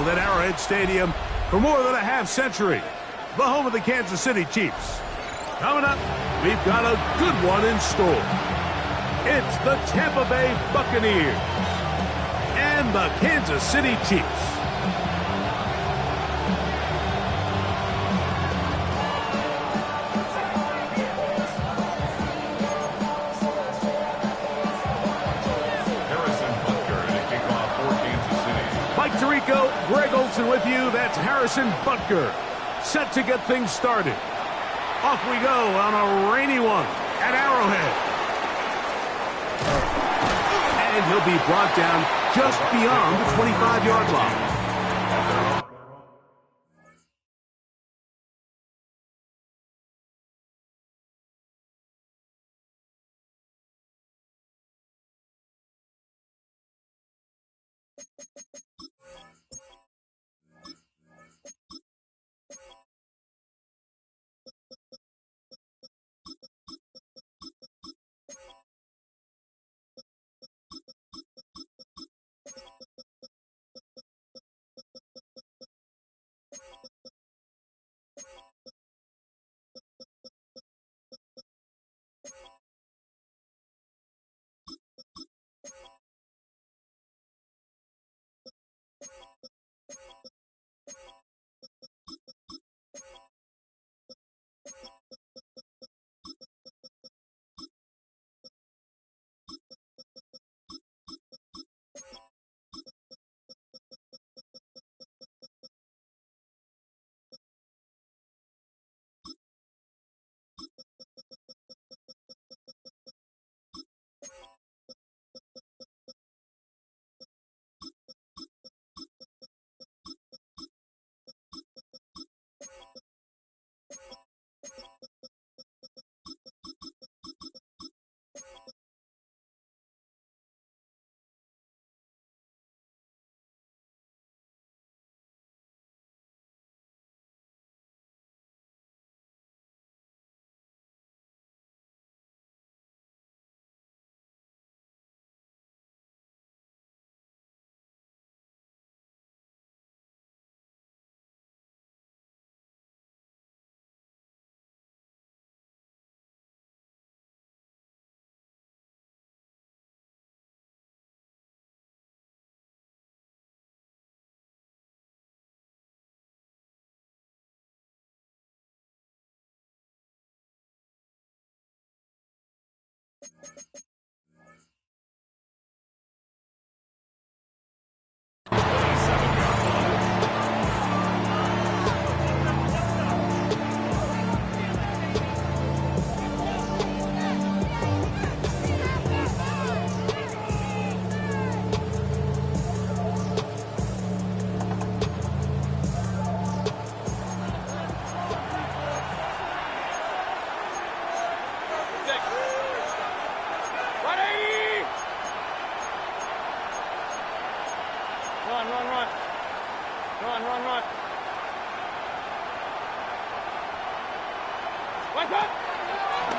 at Arrowhead Stadium for more than a half-century. The home of the Kansas City Chiefs. Coming up, we've got a good one in store. It's the Tampa Bay Buccaneers and the Kansas City Chiefs. Tirico, Greg Olsen with you. That's Harrison Butker. Set to get things started. Off we go on a rainy one at Arrowhead. And he'll be brought down just beyond the 25-yard line.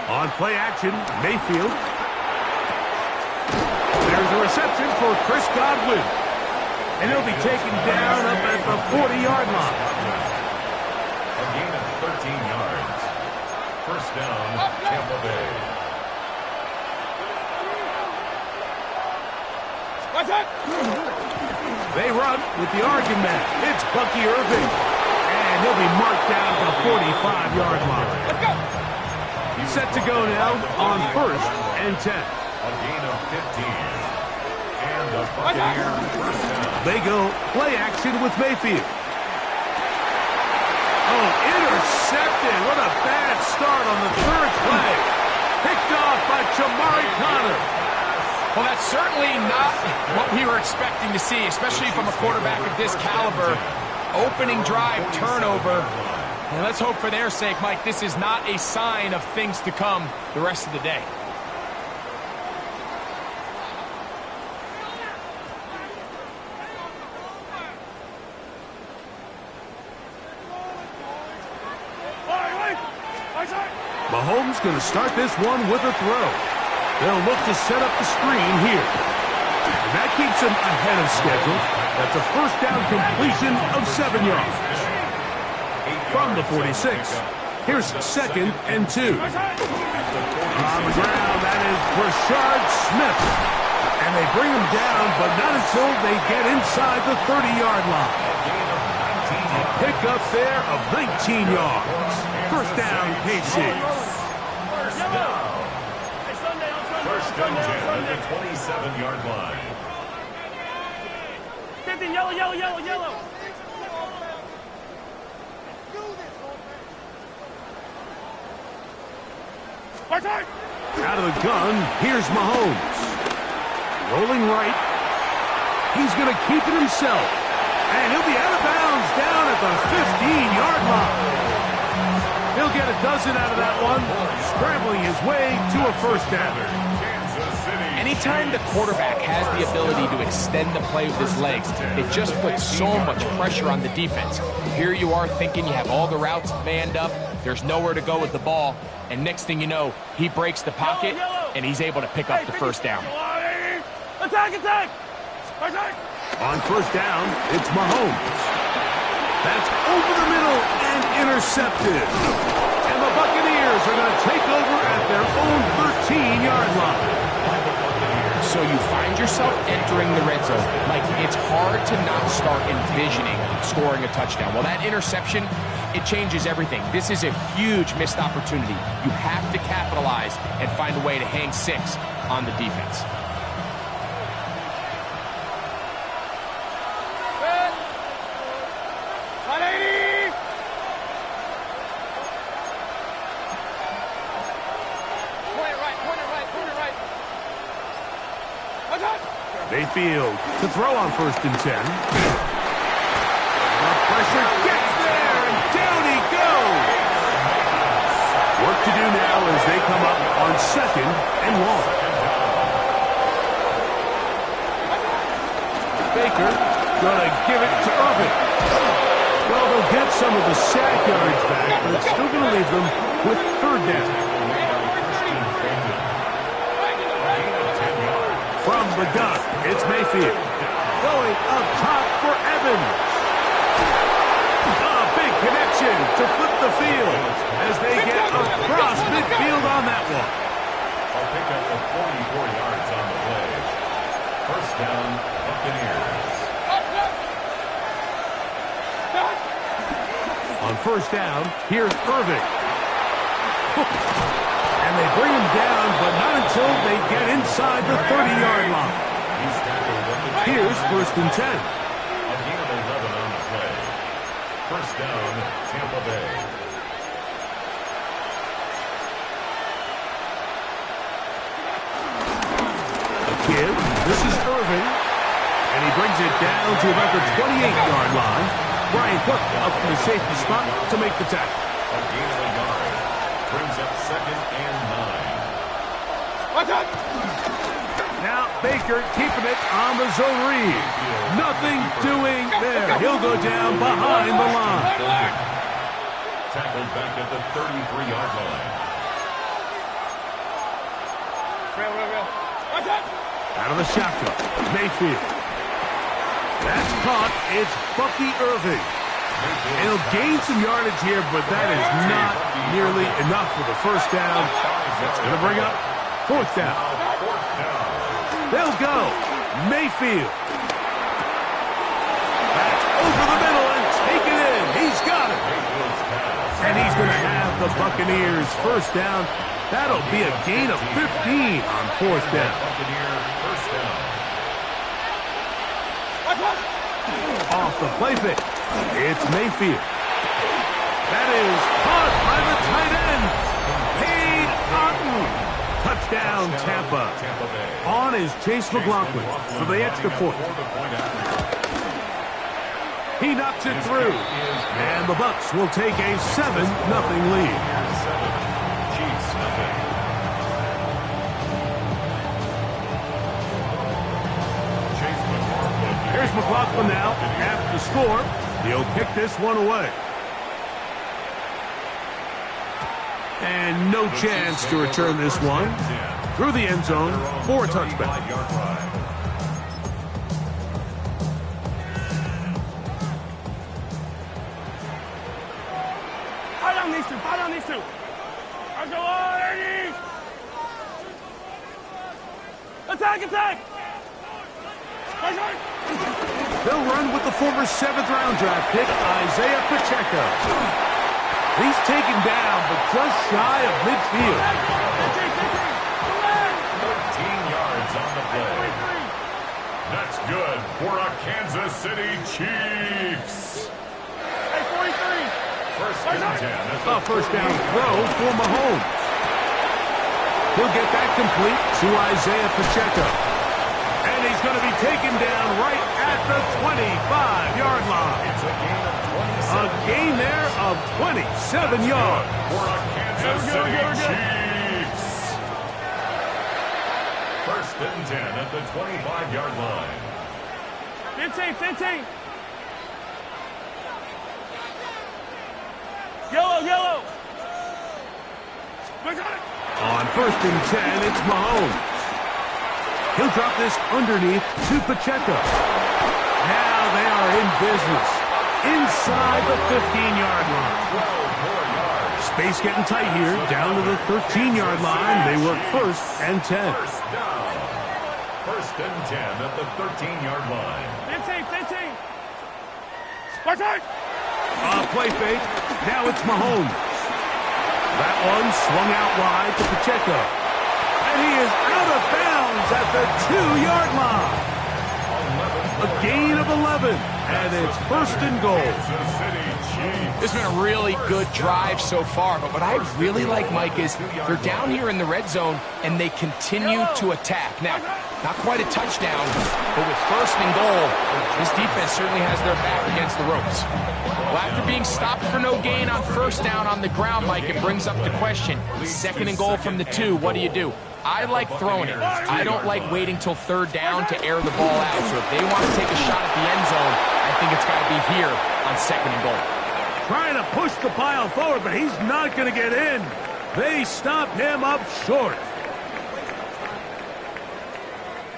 On play action, Mayfield. There's a reception for Chris Godwin. And he'll be taken down up at the 40-yard line. A gain of 13 yards. First down, Tampa Bay. They run with the argument. It's Bucky Irving. And he'll be marked down at the 45-yard line. Let's go. He's set to go now on 1st and 10. A gain of 15. And the Buccaneers first down. They go play action with Mayfield. Oh, intercepted. What a bad start on the 3rd play. Picked off by Jamari Connor. Well, that's certainly not what we were expecting to see, especially from a quarterback of this caliber. Opening drive turnover. And let's hope for their sake, Mike, this is not a sign of things to come the rest of the day. Mahomes going to start this one with a throw. They'll look to set up the screen here. And that keeps him ahead of schedule. That's a first down completion of 7 yards. From the 46, here's 2nd and 2. On the ground, that is Brashard Smith. And they bring him down, but not until they get inside the 30-yard line. A pickup there of 19 yards. First down, KC. First and 10 at the 27-yard line. Yellow, yellow, yellow, yellow. Out of the gun, here's Mahomes. Rolling right. He's going to keep it himself. And he'll be out of bounds down at the 15-yard line. He'll get a dozen out of that one, scrambling his way to a first down. Anytime the quarterback has the ability to extend the play with his legs, it just puts so much pressure on the defense. Here you are thinking you have all the routes manned up, there's nowhere to go with the ball, and next thing you know, he breaks the pocket, and he's able to pick up the first down. Attack, attack! Attack! On first down, it's Mahomes. That's over the middle and intercepted. And the Buccaneers are going to take over at their own 13-yard line. So you find yourself entering the red zone. Like, it's hard to not start envisioning scoring a touchdown. Well, that interception, it changes everything. This is a huge missed opportunity. You have to capitalize and find a way to hang 6 on the defense. Mayfield to throw on first and 10. The pressure gets there, and down he goes. Work to do now as they come up on 2nd and 1. Baker gonna give it to Irvin. Well, they'll get some of the sack yards back, but it's still gonna leave them with 3rd down. From the gun, it's Mayfield. Going up top for Evans. A big connection to flip the field as they get across midfield on that one. I'll pick up the 44 yards on the play. First down, Buccaneers. On first down, here's Irving. And they bring him down, but not until they get inside the 30-yard line. Here's first and 10. A gain of 11 on the play. First down, Tampa Bay. The kid, this is Irving. And he brings it down to about the 28-yard line. Brian Cook up in the safety spot to make the tackle. A gain of a yard. Brings up 2nd and 9. Watch out! Now Baker keeping it on the zone read. Nothing doing there. He'll go down behind the line. Tackled back at the 33-yard line. Watch out! Out of the shotgun, Mayfield. That's caught. It's Bucky Irving. And he'll gain some yardage here, but that is not nearly enough for the first down. That's going to bring up 4th down. They'll go. Mayfield. That's over the middle and take it in. He's got it. And he's going to have the Buccaneers first down. That'll be a gain of 15 on 4th down. Off the play fake. It's Mayfield. That is caught by the tight end. Cade Otton. Touchdown, Tampa. On is Chase McLaughlin for the extra point. He knocks it through. And the Bucs will take a 7-0 lead. Here's McLaughlin now. After the score, he'll kick this one away. And no chance to return this one through the end zone for a touchback. these two. Fight on these two. Let's go on, Eddie. Attack, attack. They'll run with the former 7th-round draft pick, Isaiah Pacheco. He's taken down, but just shy of midfield. 13 yards on the play. That's good for a Kansas City Chiefs. Hey, 43. First and 10. A first down throw for Mahomes. He'll get that complete to Isaiah Pacheco. And he's going to be taken down right at the 25-yard line. It's a gain of 27. A gain there of 27 yards. For a Kansas City Chiefs. First and 10 at the 25-yard line. 15, 15. Yellow, yellow. On first and 10, it's Mahomes. He'll drop this underneath to Pacheco. Now they are in business inside the 15-yard line. 12 more yards. Space getting tight here, down to the 13-yard line. They work first and 10. First down. First and 10 at the 13-yard line. 15, 15. Watch out. Play fake. Now it's Mahomes. That one swung out wide to Pacheco. And he is out of bounds at the 2-yard line. A gain of 11. And it's first and goal. Kansas City Chiefs. This has been a really good drive so far, but what I really like, Mike, is they're down here in the red zone, and they continue to attack. Now, not quite a touchdown, but with first and goal, this defense certainly has their back against the ropes. Well, after being stopped for no gain on first down on the ground, Mike, it brings up the question, second and goal from the 2, what do? I like throwing it. I don't like waiting till third down to air the ball out. So if they want to take a shot at the end zone, I think it's got to be here on second and goal. Trying to push the pile forward, but he's not going to get in. They stop him up short.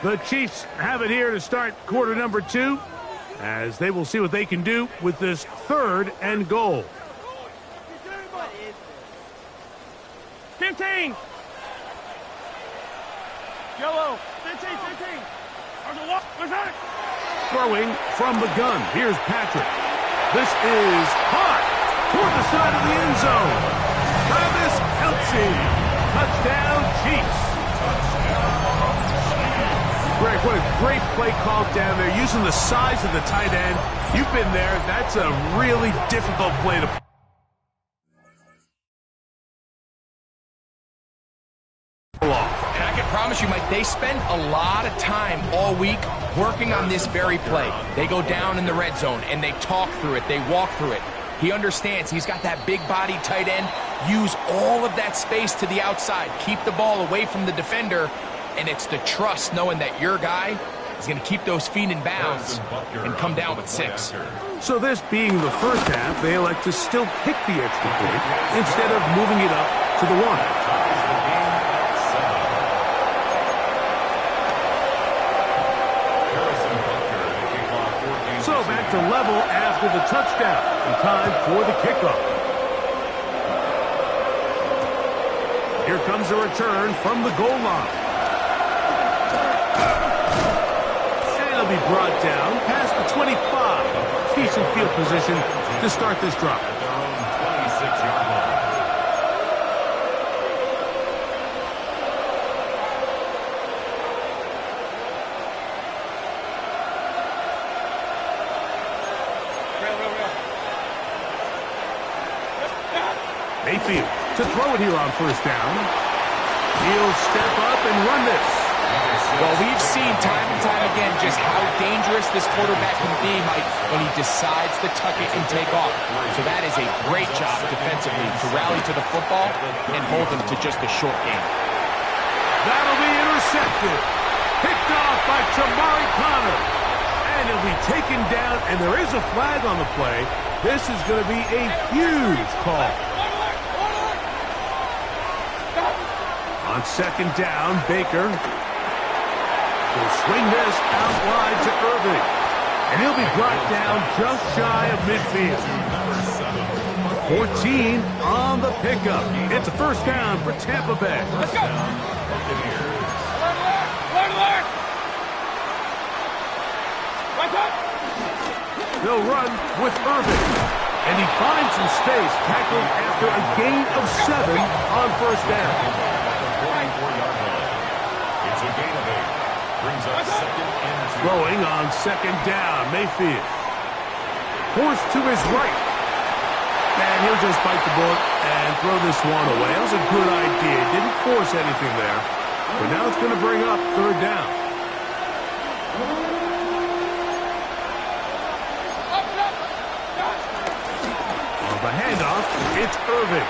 The Chiefs have it here to start quarter number 2, as they will see what they can do with this third and goal. 15. Yellow. 15, 15. Throwing from the gun. Here's Patrick. This is hot toward the side of the end zone. Travis Kelce. Touchdown, Chiefs. Greg, what a great play call down there, using the size of the tight end. You've been there. That's a really difficult play to pull off. And I can promise you, Mike, they spend a lot of time all week working on this very play. They go down in the red zone, and they talk through it. They walk through it. He understands he's got that big body tight end. Use all of that space to the outside. Keep the ball away from the defender. And it's the trust knowing that your guy is going to keep those feet in bounds and come down with 6. So this being the first half, they elect to still kick the extra point instead of moving it up to the 1. So back to level after the touchdown. And time for the kickoff. Here comes a return from the goal line. Be brought down past the 25. Decent field position to start this drive. Their own 26-yard line. Mayfield to throw it here on first down. He'll step up and run this. Well, we've seen time and time again just how dangerous this quarterback can be, Mike, when he decides to tuck it and take off. So that is a great job defensively to rally to the football and hold them to just a short game. That'll be intercepted. Picked off by Jamari Connor. And he'll be taken down, and there is a flag on the play. This is going to be a huge call. On second down, Baker will swing this out wide to Irving. And he'll be brought down just shy of midfield. Number 7. 14 on the pickup. It's a first down for Tampa Bay. Let's go. They'll run with Irving. And he finds some space, tackled after a gain of 7 on first down. It's a gain of 8. Brings up second and 2. Throwing on second down, Mayfield. Forced to his right. And he'll just bite the bullet and throw this one away. That was a good idea. Didn't force anything there. But now it's going to bring up third down. On the handoff, it's Irving.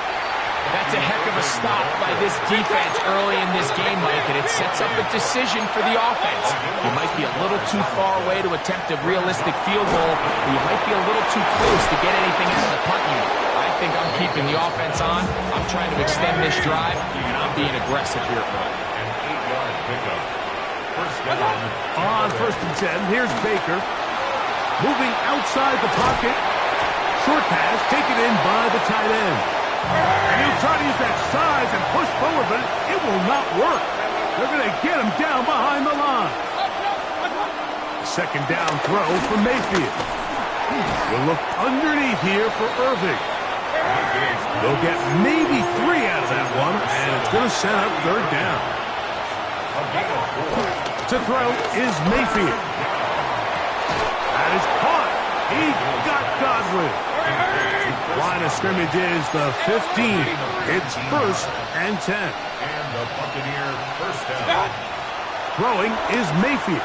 That's a heck of a stop by this defense early in this game, Mike, and it sets up a decision for the offense. You might be a little too far away to attempt a realistic field goal, or you might be a little too close to get anything out of the punt unit. I think I'm keeping the offense on. I'm trying to extend this drive, and I'm being aggressive here. An 8-yard pickup. First down. On first and 10, here's Baker. Moving outside the pocket. Short pass taken in by the tight end. And he'll try to use that size and push forward, but it will not work. They're going to get him down behind the line. Second down throw for Mayfield. We'll look underneath here for Irving. They'll get maybe 3 out of that one, and it's going to set up third down. To throw is Mayfield. That is caught. He got Godwin. Line of scrimmage is the 15. It's first and 10. And the Buccaneer first down. Throwing is Mayfield.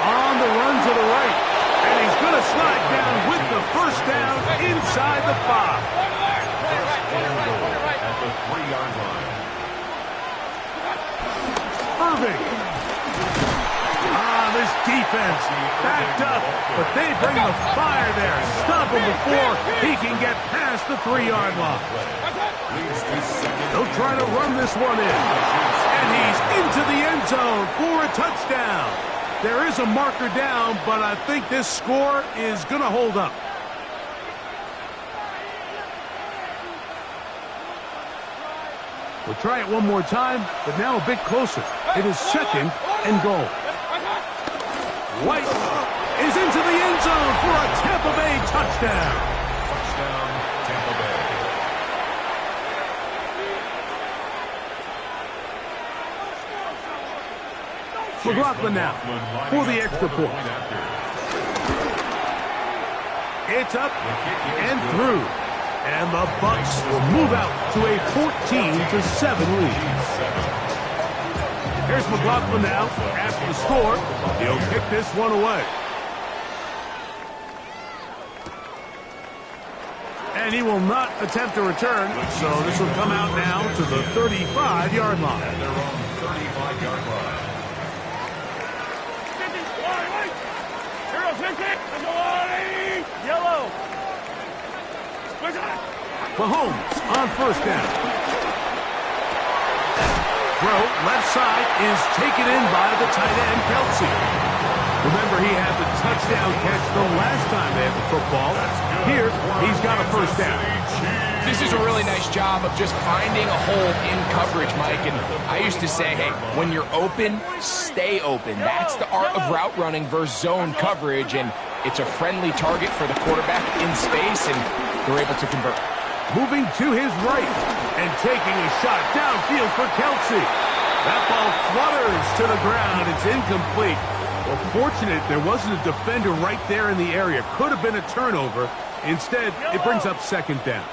On the run to the right. And he's going to slide down with the first down inside the 5. At the 3-yard line. Irving. This defense backed up, but they bring the fire there. Stop him before he can get past the 3-yard line. They'll try to run this one in. And he's into the end zone for a touchdown. There is a marker down, but I think this score is going to hold up. We'll try it one more time, but now a bit closer. It is second and goal. White is into the end zone for a Tampa Bay touchdown. Touchdown, Tampa Bay. McLaughlin now for the extra point. It's up and through. And the Bucs will move out to a 14-7 lead. Here's McLaughlin now. After the score, he'll kick this one away. And he will not attempt a return, so this will come out now to the 35-yard line. And they're on the 35-yard line. Yellow. Mahomes on first down. Throw, left side, is taken in by the tight end, Kelsey. Remember, he had the touchdown catch the last time they had the football. Here, he's got a first down. This is a really nice job of just finding a hole in coverage, Mike. And I used to say, hey, when you're open, stay open. That's the art of route running versus zone coverage. And it's a friendly target for the quarterback in space, and they're able to convert. Moving to his right and taking a shot downfield for Kelsey. That ball flutters to the ground. It's incomplete. Well, fortunate there wasn't a defender right there in the area. Could have been a turnover. Instead, it brings up second down.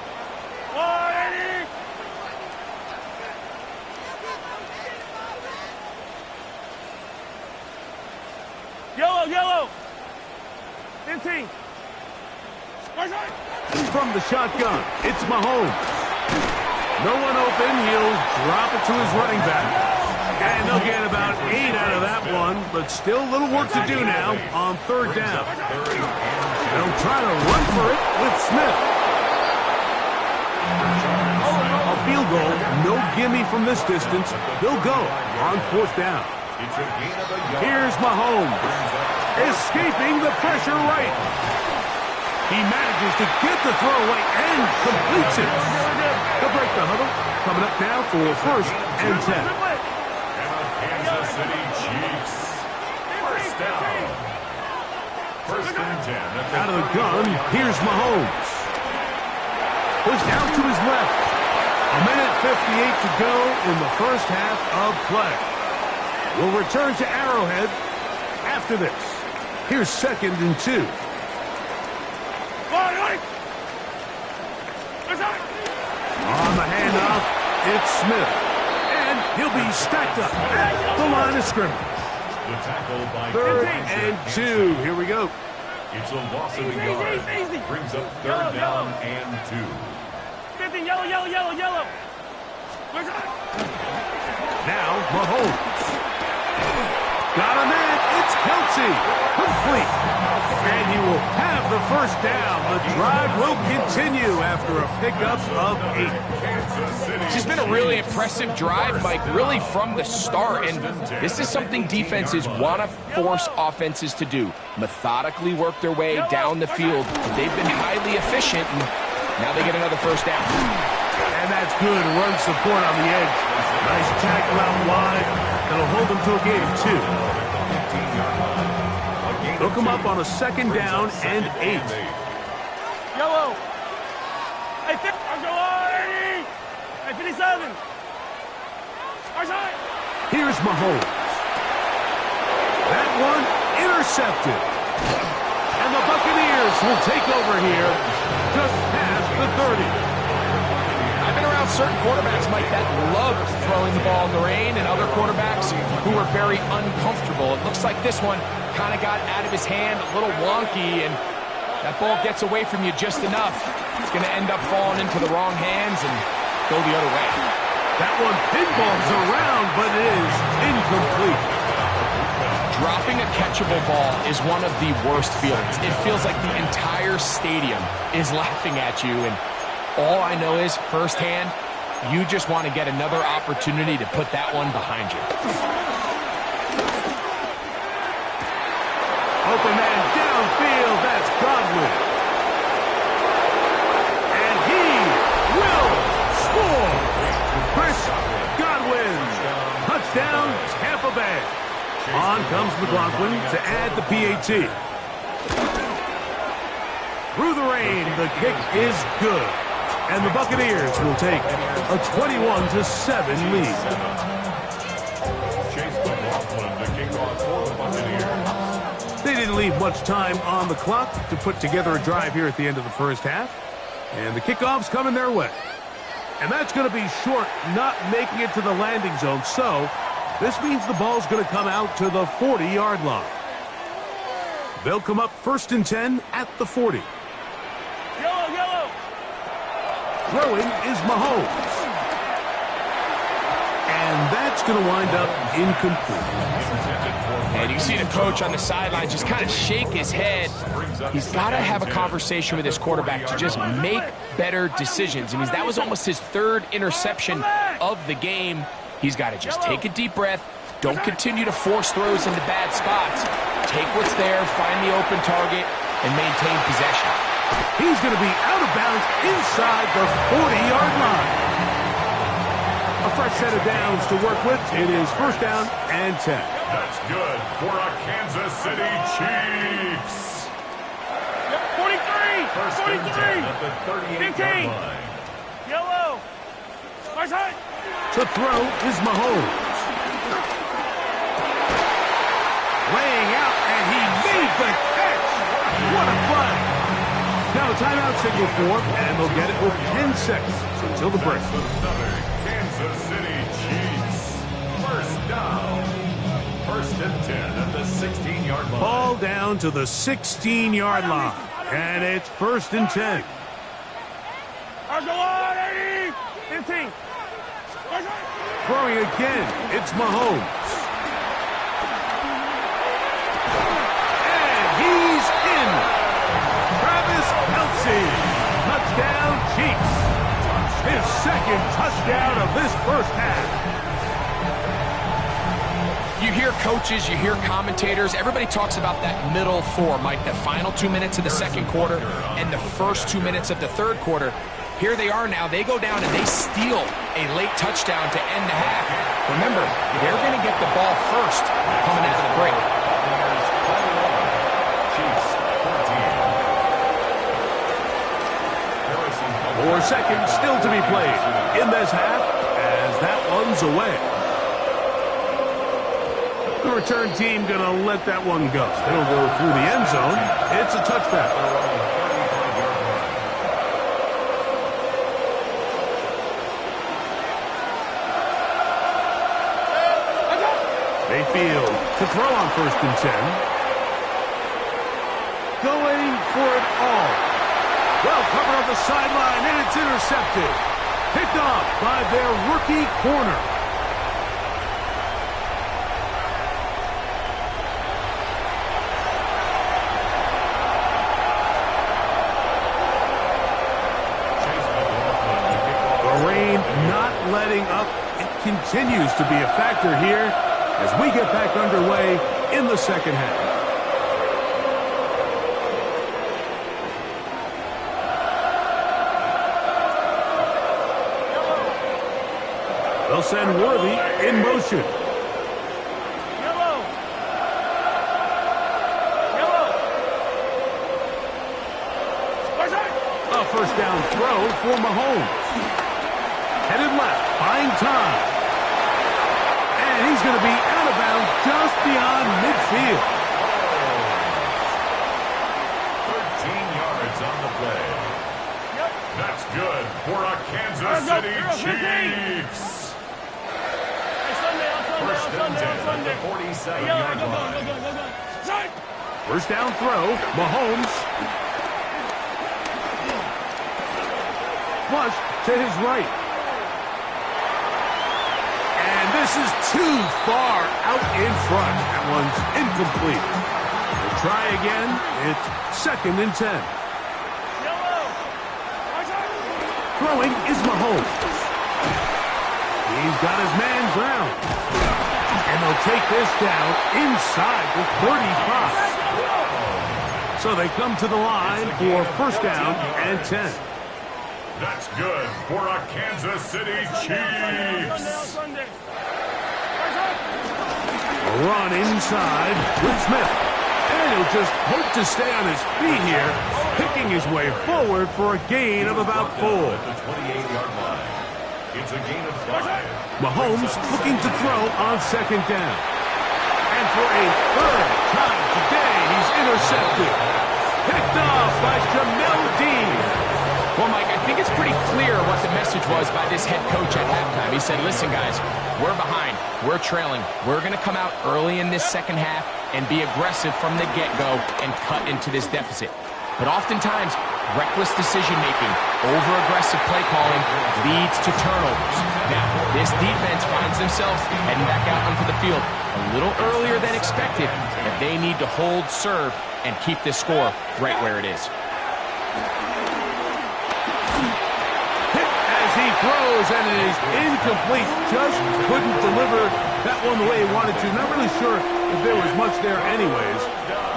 Yellow. 15. From the shotgun, it's Mahomes. No one open. He'll drop it to his running back. And they'll get about 8 out of that one, but still a little work to do now on third down. They'll try to run for it with Smith. A field goal, no gimme from this distance. They'll go on fourth down. Here's Mahomes, escaping the pressure right. He manages to get the throw away and completes it. They'll break the huddle. Coming up now for first and 10. And the Kansas City Chiefs. First down. First and 10. Out of the gun, here's Mahomes. Pushed out to his left. 1:58 to go in the first half of play. We'll return to Arrowhead after this. Here's second and 2. On the handoff, it's Smith. And he'll be stacked up at the line of scrimmage. The tackle by Third and 2. Here we go. It's a loss of a yard. Brings up third down and 2. 15, yellow. Now Mahomes. Got a man. It's Kelsey. Complete. And he will have the first down. The drive will continue after a pickup of 8. It's just been a really impressive drive, Mike, really from the start. And this is something defenses want to force offenses to do. Methodically work their way down the field. They've been highly efficient, and now they get another first down. And that's good run support on the edge. Nice tackle out wide. That'll hold them to a gain of 2. They'll come up on a second down and 8. Yellow. Hey, go on, Eddie. Hey, 57. Our side. Here's Mahomes. That one intercepted. And the Buccaneers will take over here just past the 30. I've been around certain quarterbacks, Mike, that love throwing the ball in the rain, and other quarterbacks who are very uncomfortable. It looks like this one kind of got out of his hand, a little wonky, and that ball gets away from you just enough. It's going to end up falling into the wrong hands and go the other way. That one pinballs around, but it is incomplete. Dropping a catchable ball is one of the worst feelings. It feels like the entire stadium is laughing at you, and all I know is, firsthand, you just want to get another opportunity to put that one behind you. Open man downfield, that's Godwin. And he will score. Chris Godwin. Touchdown, Tampa Bay. On comes McLaughlin to add the PAT. Through the rain, the kick is good. And the Buccaneers will take a 21-7 lead. Chase McLaughlin to kick off for the Buccaneers. They didn't leave much time on the clock to put together a drive here at the end of the first half. And the kickoff's coming their way. And that's going to be short, not making it to the landing zone. So this means the ball's going to come out to the 40-yard line. They'll come up first and 10 at the 40. Yellow. Throwing is Mahomes. And that's going to wind up incomplete. And you see the coach on the sideline just kind of shake his head. He's got to have a conversation with his quarterback to just make better decisions. I mean, that was almost his third interception of the game. He's got to just take a deep breath. Don't continue to force throws into bad spots. Take what's there, find the open target, and maintain possession. He's going to be out of bounds inside the 40-yard line. A fresh set of downs to work with. It is first down and 10. That's good for a Kansas City Chiefs. 43. First and 10 at the 38-yard line. Yellow. Our side. To throw is Mahomes. Laying out, and he made the catch. What a play. Now a timeout signal for him, and they'll get it with 10 seconds until the break. Another Kansas City Chiefs. First down. First and 10 at the 16-yard line. Ball down to the 16-yard line, and it's first and 10. Go on, 80. 15. Throwing again, it's Mahomes. And he's in. Travis Kelce. Touchdown, Chiefs. His second touchdown of this first half. You hear coaches, you hear commentators, everybody talks about that middle four, Mike, the final 2 minutes of the second quarter and the first 2 minutes of the third quarter. Here they are now. They go down and they steal a late touchdown to end the half. Remember, they're going to get the ball first coming out of the break. More seconds still to be played in this half as that one's away. The return team going to let that one go. It'll go through the end zone. It's a touchback. Mayfield to throw on 1st and 10. Going for it all. Well covered on the sideline, and it's intercepted. Picked off by their rookie corner. The rain not letting up. It continues to be a factor here as we get back underway in the second half. They'll send Worthy in motion. A first down throw for Mahomes. Headed left, buying time. And he's going to be out of bounds just beyond midfield. 13 yards on the play. That's good for a Kansas City Chiefs. First and 10 on the 47-yard line. First down throw, Mahomes. Flush to his right. And this is too far out in front. That one's incomplete. We'll try again. It's 2nd and 10. Throwing is Mahomes. He's got his man ground. And they'll take this down inside the 35. So they come to the line for first down and 10. That's good for a Kansas City Chiefs. A run inside with Smith. And he'll just hope to stay on his feet here, picking his way forward for a gain of about 4. At the 28-yard line. It's a gain of 5. Mahomes looking to throw on 2nd down. And for a 3rd time today, he's intercepted. Picked off by Jamel Dean. Well, Mike, I think it's pretty clear what the message was by this head coach at halftime. He said, listen, guys, we're behind. We're trailing. We're going to come out early in this second half and be aggressive from the get-go and cut into this deficit. But oftentimes, reckless decision-making, over-aggressive play calling leads to turnovers. Now, this defense finds themselves heading back out onto the field a little earlier than expected, but they need to hold serve and keep this score right where it is. He throws, and it is incomplete. Just couldn't deliver that one the way he wanted to. Not really sure if there was much there anyways.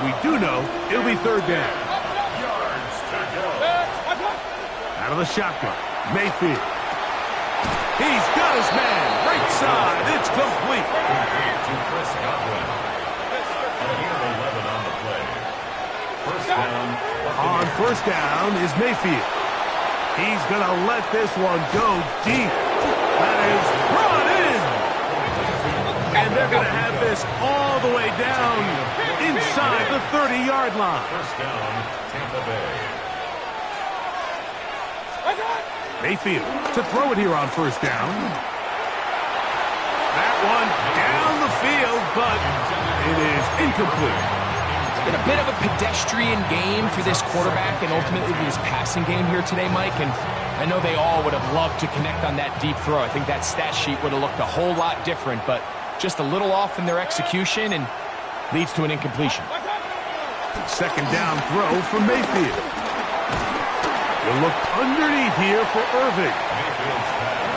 We do know it'll be 3rd down. Out of the shotgun, Mayfield. He's got his man. Right side. It's complete. To Chris Godwin. A gain of 11 on the play. First down. On first down is Mayfield. He's going to let this one go deep. That is brought in. And they're going to have this all the way down inside the 30-yard line. First down, Tampa Bay. Mayfield to throw it here on first down. That one down the field, but it is incomplete. Been a bit of a pedestrian game for this quarterback and ultimately this passing game here today, Mike, and I know they all would have loved to connect on that deep throw. I think that stat sheet would have looked a whole lot different, but just a little off in their execution and leads to an incompletion. Second down throw from Mayfield. He'll look underneath here for Irving.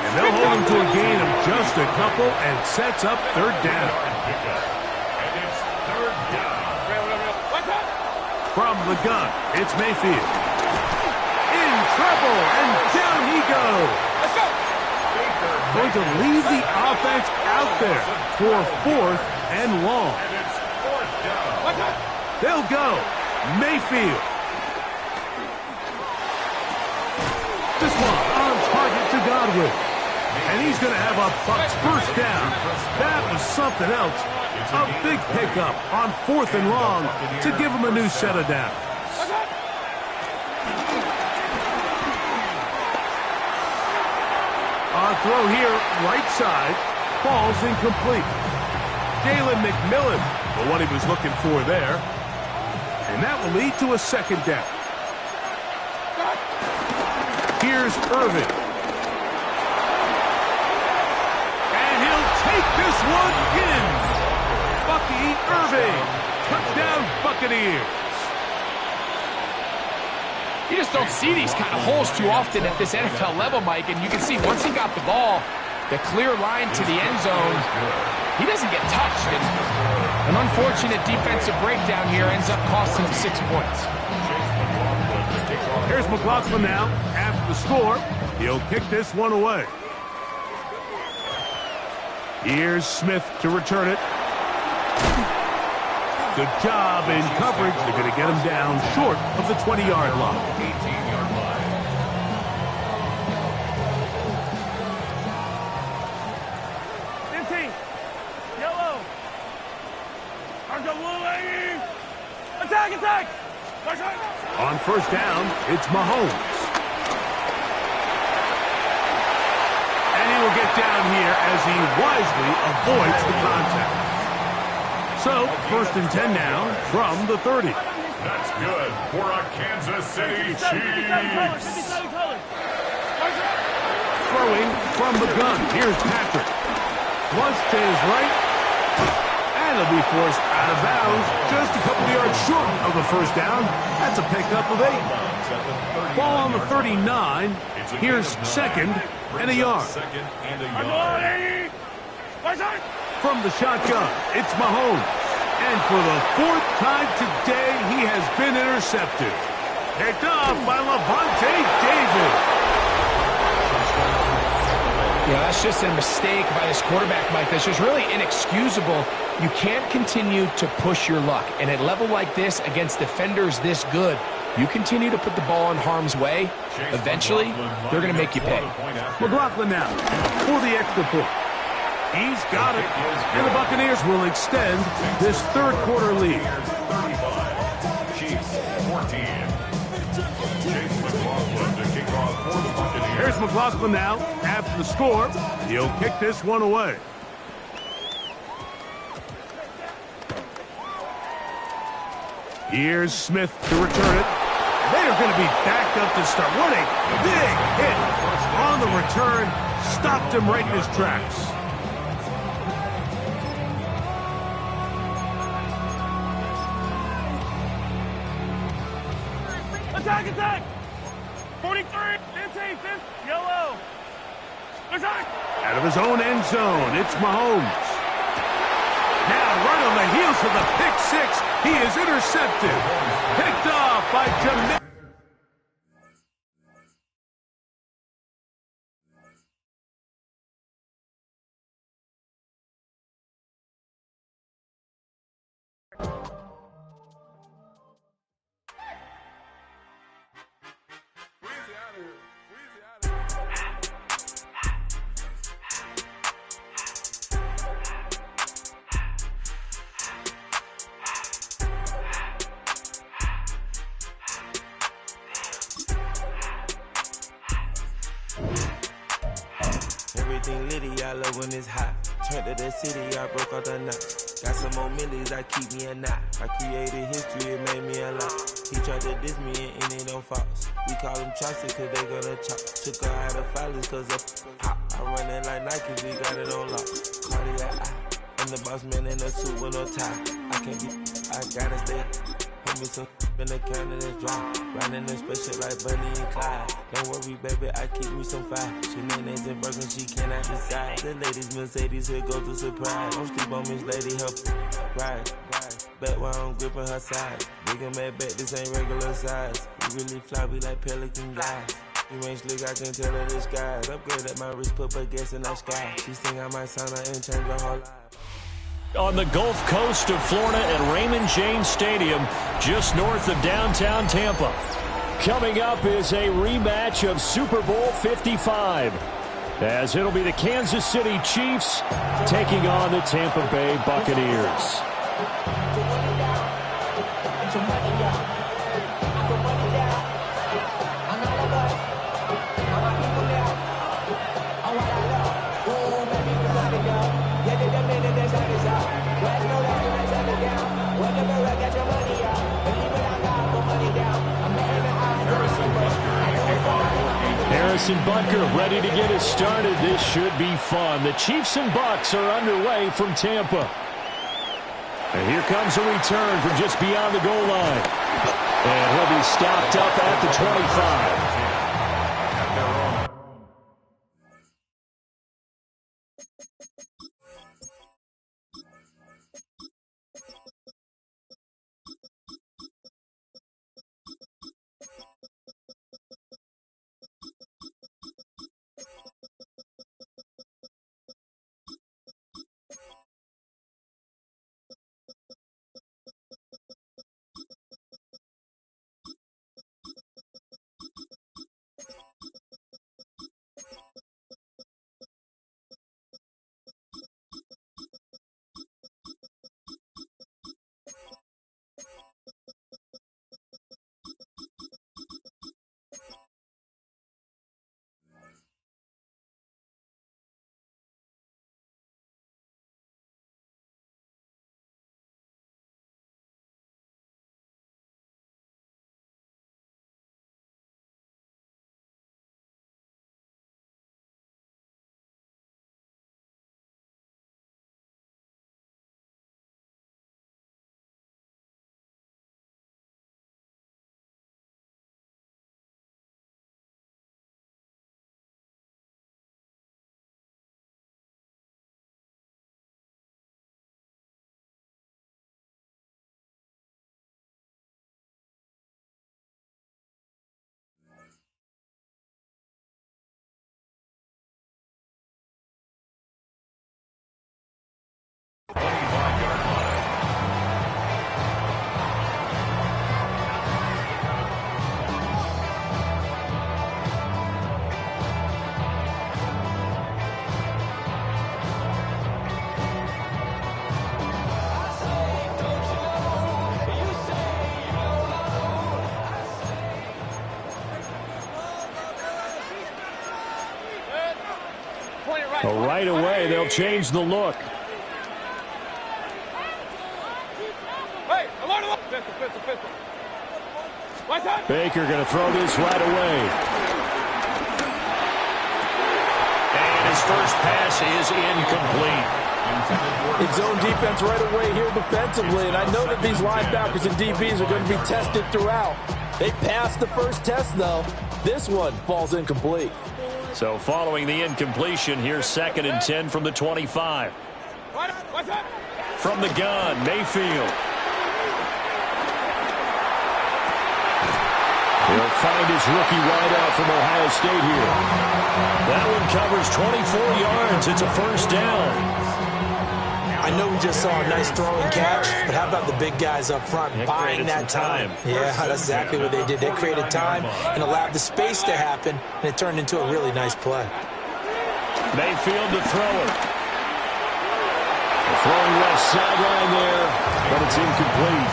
And they'll hold him to a gain of just a couple and sets up third down. And it's third down. From the gun, it's Mayfield. In trouble, and down he goes. Let's go. Going to leave the offense out there for 4th and long. And it's fourth down. They'll go. Mayfield. This one on target to Godwin. And he's going to have a Bucs first down. That was something else. A big pickup on 4th and long to give him a new set of downs. On throw here, right side, falls incomplete. Jalen McMillan, for what he was looking for there. And that will lead to a second down. Here's Irvin. And he'll take this one in. Bucky Irving. Touchdown Buccaneers. You just don't see these kind of holes too often at this NFL level, Mike. And you can see once he got the ball, the clear line to the end zone, he doesn't get touched. And an unfortunate defensive breakdown here ends up costing him 6 points. Here's McLaughlin now. After the score, he'll kick this one away. Here's Smith to return it. Good job in coverage. They're going to get him down short of the 20-yard line. 18-yard line. Yellow. Argo blue, lady. Attack. On first down, it's Mahomes. And he will get down here as he wisely avoids the contact. So, 1st and 10 now from the 30. That's good for a Kansas City Chiefs. Throwing from the gun. Here's Patrick. Flush to his right. And he'll be forced out of bounds just a couple of yards short of the first down. That's a pickup of 8. Ball on the 39. Here's 2nd and a yard. From the shotgun, it's Mahomes. And for the 4th time today, he has been intercepted. Picked off by Lavonte David. Yeah, that's just a mistake by this quarterback, Mike. That's just really inexcusable. You can't continue to push your luck. And at a level like this, against defenders this good, you continue to put the ball in harm's way, eventually, they're going to make you pay. McLaughlin now for the extra point. He's got it. And the Buccaneers will extend this third quarter lead. 35. Chiefs 14. Chase McLaughlin to kick off for the Buccaneers. Here's McLaughlin now. After the score, he'll kick this one away. Here's Smith to return it. They are going to be backed up to start. What a big hit on the return. Stopped him right in his tracks. Attack! 43, 15, yellow. Attack! Out of his own end zone, it's Mahomes. Now right on the heels of the pick six, he is intercepted. Picked off by Jameer. Everything litty, I love when it's hot. Turned to the city, I broke out the knot. Got some more millies, I keep me a knot. I created history, it made me a lot. He tried to diss me and it don't false. We call them chopsticks cause they gonna chop. Took her out of filers cause of hot. I run it like Nike, we got it on lock. Cardiac eye. I'm the boss man in a suit with no tie. I can't be, I gotta stay. Hold me some in the counter that's dry. Riding a special like Bunny and Clyde. Don't worry, baby, I keep me some fire. Shenanigans and Birkin, she cannot decide. The ladies Mercedes, here goes the surprise. Don't sleep on Miss Lady, help ride. Back while I'm gripping her side. Big and mad back, this ain't regular size. We really fly, we like pelican guys. You ain't slick, I can tell her this guy. Upgrade at my wrist, put her gas in the sky. She sing I might sign her and change her whole life. On the Gulf Coast of Florida at Raymond James Stadium, just north of downtown Tampa. Coming up is a rematch of Super Bowl 55, as it'll be the Kansas City Chiefs taking on the Tampa Bay Buccaneers. Harrison Butker ready to get us started. This should be fun. The Chiefs and Bucs are underway from Tampa. And here comes a return from just beyond the goal line. And he'll be stopped up at the 25. Well, right away, they'll change the look. Baker going to throw this right away. And his first pass is incomplete. It's zone defense right away here defensively, and I know that these linebackers and DBs are going to be tested throughout. They passed the first test, though. This one falls incomplete. So following the incompletion, here's 2nd and 10 from the 25. From the gun, Mayfield. He'll find his rookie wideout from Ohio State here. That one covers 24 yards. It's a first down. I know we just saw a nice throwing catch, but how about the big guys up front buying that time? Yeah, that's exactly what they did. They created time and allowed the space to happen, and it turned into a really nice play. Mayfield to throw it. Throwing left sideline there, but it's incomplete.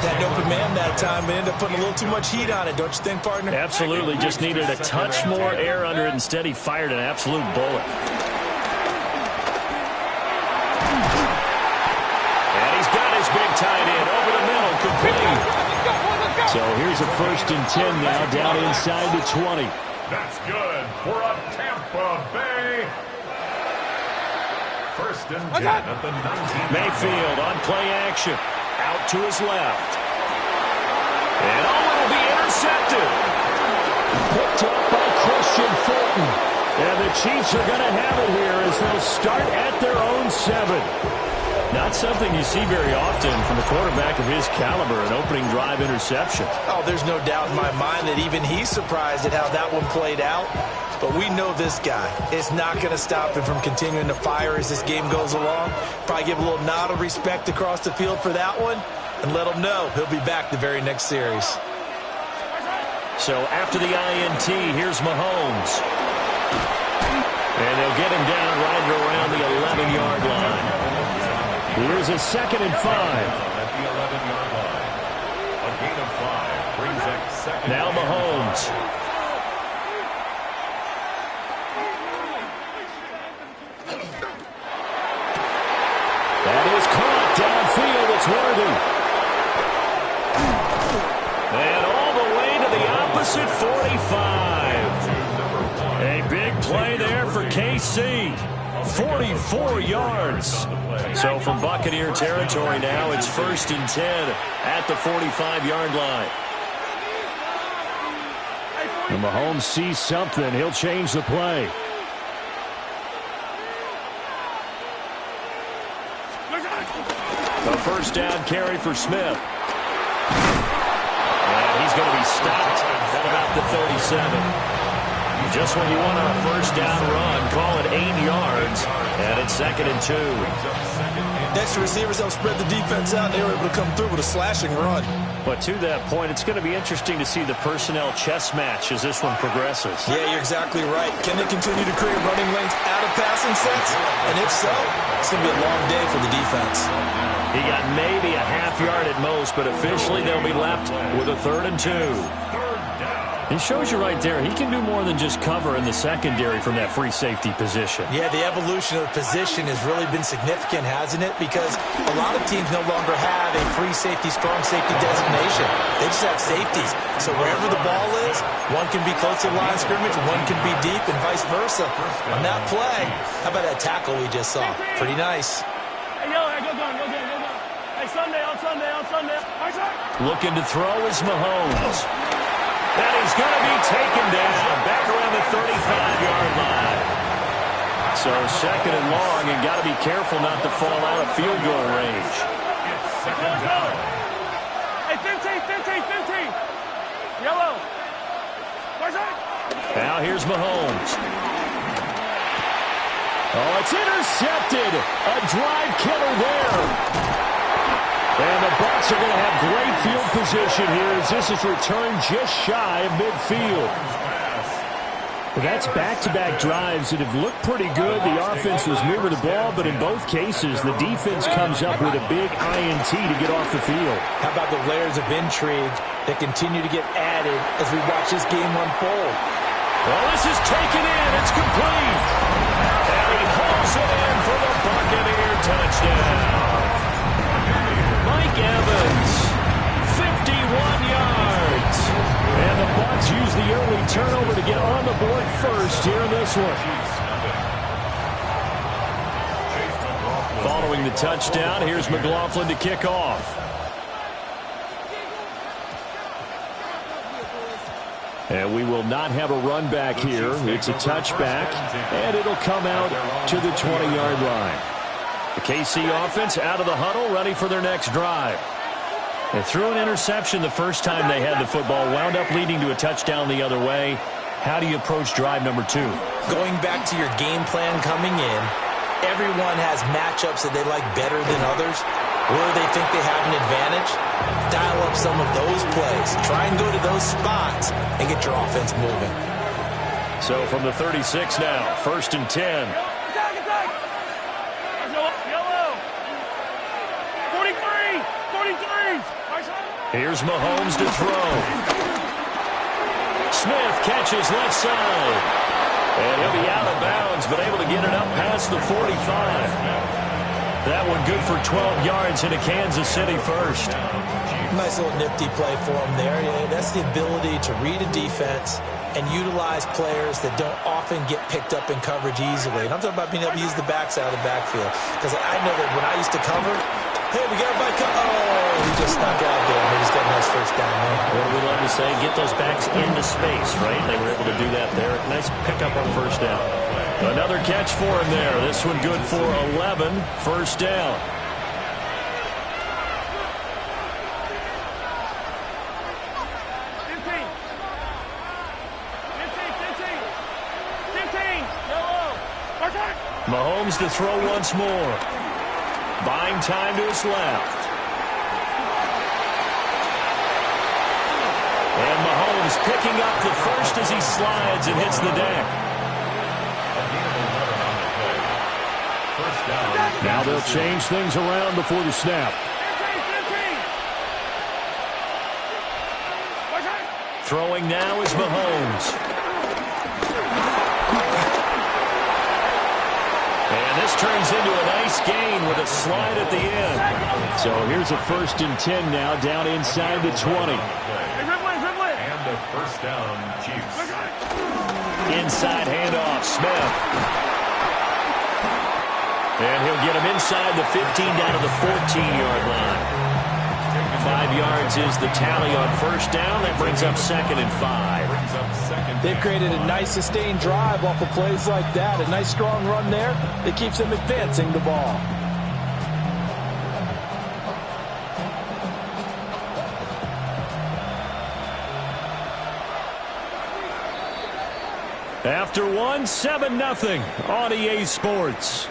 Had an open man that time, but ended up putting a little too much heat on it, don't you think, partner? Absolutely. Just needed a touch more air under it. Instead, he fired an absolute bullet. And he's got his big tight end over the middle, complete. So here's a 1st and 10 now, down inside the 20. That's good for a Tampa Bay. 1st and 10 at the 19. Mayfield on play action. Out to his left. And all Christian Fulton. And the Chiefs are going to have it here as they'll start at their own 7. Not something you see very often from a quarterback of his caliber, an opening drive interception. Oh, there's no doubt in my mind that even he's surprised at how that one played out. But we know this guy is not going to stop him from continuing to fire as this game goes along. Probably give a little nod of respect across the field for that one and let him know he'll be back the very next series. So after the INT, here's Mahomes. And they'll get him down right around the 11-yard line. Here's a 2nd and 5. At the 11-yard line. A gain of 5 brings up 2nd. Now Mahomes. That is caught downfield. It's Worthy. And all the way to the opposite 45. A big play there for KC. 44 yards. So from Buccaneer territory now, it's 1st and 10 at the 45-yard line. And Mahomes sees something. He'll change the play. A 1st down carry for Smith. And he's going to be stopped at about the 37. Just when you want on a 1st down run, call it 8 yards, and it's 2nd and 2. Next, the receivers help spread the defense out, and they were able to come through with a slashing run. But to that point, it's going to be interesting to see the personnel chess match as this one progresses. Yeah, you're exactly right. Can they continue to create running lanes out of passing sets? And if so, it's going to be a long day for the defense. He got maybe a half yard at most, but officially they'll be left with a 3rd and 2. It shows you right there, he can do more than just cover in the secondary from that free safety position. Yeah, the evolution of the position has really been significant, hasn't it? Because a lot of teams no longer have a free safety, strong safety designation. They just have safeties. So wherever the ball is, one can be close to the line of scrimmage, one can be deep, and vice versa. On that play, how about that tackle we just saw? Pretty nice. Hey, yo, go down. Hey, Sunday. Looking to throw is Mahomes. And he's going to be taken down back around the 35-yard line. So 2nd and long, and got to be careful not to fall out of field goal range. It's 2nd down. Hey, 15. Yellow. Now here's Mahomes. Oh, it's intercepted. A drive killer there. And the Bucs are going to have great field position here as this is returned just shy of midfield. That's back-to-back drives that have looked pretty good. The offense was moving the ball, but in both cases, the defense comes up with a big INT to get off the field. How about the layers of intrigue that continue to get added as we watch this game unfold? Well, this is taken in. It's complete. And he hauls it in for the Buccaneer touchdown. Mike Evans, 51 yards. And the Bucs use the early turnover to get on the board first here in this one. Following the touchdown, here's McLaughlin to kick off. And we will not have a run back here. It's a touchback, and it'll come out to the 20-yard line. The KC offense out of the huddle, ready for their next drive. They threw an interception the first time they had the football, wound up leading to a touchdown the other way. How do you approach drive number 2? Going back to your game plan coming in, everyone has matchups that they like better than others. Where they think they have an advantage, dial up some of those plays. Try and go to those spots and get your offense moving. So from the 36 now, 1st and 10. Yellow. 43. Here's Mahomes to throw. Smith catches left side. And he'll be out of bounds, but able to get it up past the 45. That one good for 12 yards into Kansas City first. Nice little nifty play for him there. Yeah, that's the ability to read a defense and utilize players that don't often get picked up in coverage easily. And I'm talking about being able to use the backside of the backfield. Because I know that when I used to cover, hey, we got a bike. Oh, he just snuck out there. And he just got a nice first down there. What do we love to say, get those backs into space, right? They were able to do that there. Nice pickup on first down. Another catch for him there. This one good for 11, first down. Mahomes to throw once more. Buying time to his left. And Mahomes picking up the first as he slides and hits the deck. Now they'll change things around before the snap. Throwing now is Mahomes. And this turns into a nice gain with a slide at the end. So here's a 1st and 10 now, down inside the 20. And the first down, Chiefs. Inside handoff, Smith. And he'll get him inside the 15 down to the 14-yard line. 5 yards is the tally on first down. That brings up 2nd and 5. They've created a nice sustained drive off of plays like that. A nice strong run there that keeps them advancing the ball. After one, 7-0 on EA Sports.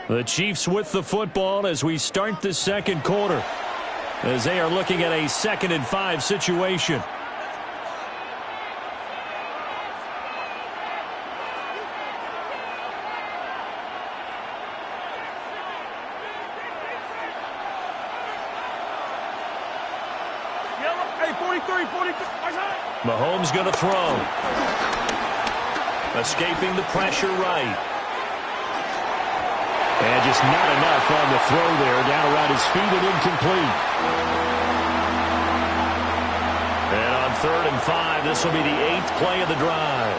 The Chiefs with the football as we start the second quarter, as they are looking at a 2nd and 5 situation. Mahomes going to throw. Escaping the pressure right. And just not enough on the throw there. Down around his feet and incomplete. And on 3rd and 5, this will be the 8th play of the drive.